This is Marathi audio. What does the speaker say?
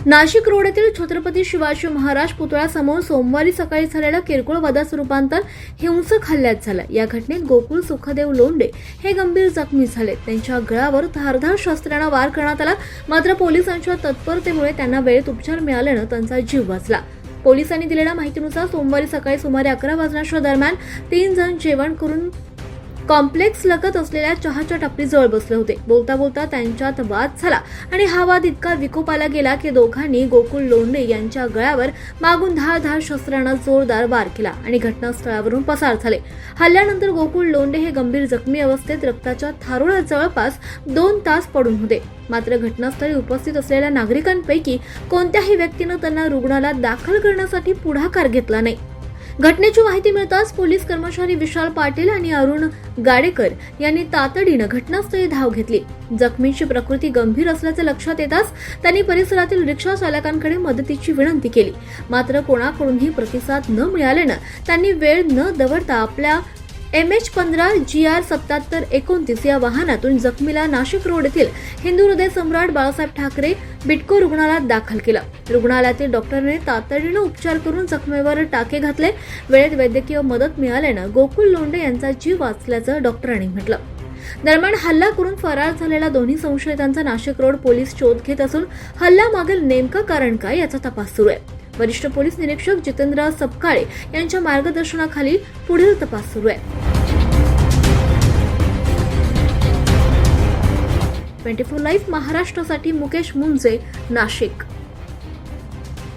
नाशिक रोड येथील छत्रपती शिवाजी महाराज पुतळ्यासमोर सोमवारी सकाळी झालेल्या किरकोळ वादाचं रूपांतर हिंसक हल्ल्यात झालं। या घटनेत गोकुळ सुखदेव लोंढे हे गंभीर जखमी झाले। त्यांच्या गळ्यावर धारदार शस्त्राने वार करण्यात आला, मात्र पोलिसांच्या तत्परतेमुळे त्यांना वेळेत उपचार मिळाल्याने त्यांचा जीव वाचला। पोलिसांनी दिलेल्या माहितीनुसार सोमवारी सकाळी सुमारे 11 वाजण्याच्या दरम्यान 3 जण जेवण करून कॉम्प्लेक्स लगत असलेल्या चहाच्या टपरीजवळ बसले होते। बोलता बोलता त्यांच्यात वाद झाला आणि हा वाद इतका विकोपाला गेला की दोघांनी गोकुळ लोंढे यांच्या गळ्यावर मागून धारदार शस्त्राने जोरदार वार केला आणि घटनास्थळावरून पसार झाले। हल्ल्यानंतर गोकुळ लोंढे हे गंभीर जखमी अवस्थेत रक्ताच्या थारोळ्यात जवळपास 2 तास पडून होते। मात्र घटनास्थळी उपस्थित असलेल्या नागरिकांपैकी कोणत्याही व्यक्तीने त्यांना रुग्णालयात दाखल करण्यासाठी पुढाकार घेतला नाही। घटनेची माहिती मिळताच पोलीस कर्मचारी विशाल पाटील आणि अरुण गाडेकर यांनी तातडीने घटनास्थळी धाव घेतली। जखमींची प्रकृती गंभीर असल्याचे लक्षात येताच त्यांनी परिसरातील रिक्षा चालकांकडे मदतीची विनंती केली, मात्र कोणाकडूनही प्रतिसाद न मिळाल्याने त्यांनी वेळ न दवडता आपल्या MH15 GR 7729 या वाहनातून जखमीला नाशिक रोड येथील हिंदू हृदय सम्राट बाळासाहेब ठाकरे बिटको रुग्णालयात दाखल केलं। रुग्णालयातील डॉक्टरने तातडीने उपचार करून जखमेवर टाके घातले। वेळेत वैद्यकीय मदत मिळाल्याने गोकुळ लोंढे यांचा जीव वाचल्याचं डॉक्टरांनी म्हटलं। दरम्यान हल्ला करून फरार झालेल्या दोन्ही संशयितांचा नाशिक रोड पोलीस शोध घेत असून हल्ल्यामागील नेमकं कारण काय याचा तपास सुरू आहे। वरिष्ठ पोलीस निरीक्षक जितेंद्र सपकाळे यांच्या मार्गदर्शनाखाली पुढील तपास सुरू आहे। 24 लाईव्ह महाराष्ट्रासाठी मुकेश मुंजे, नाशिक।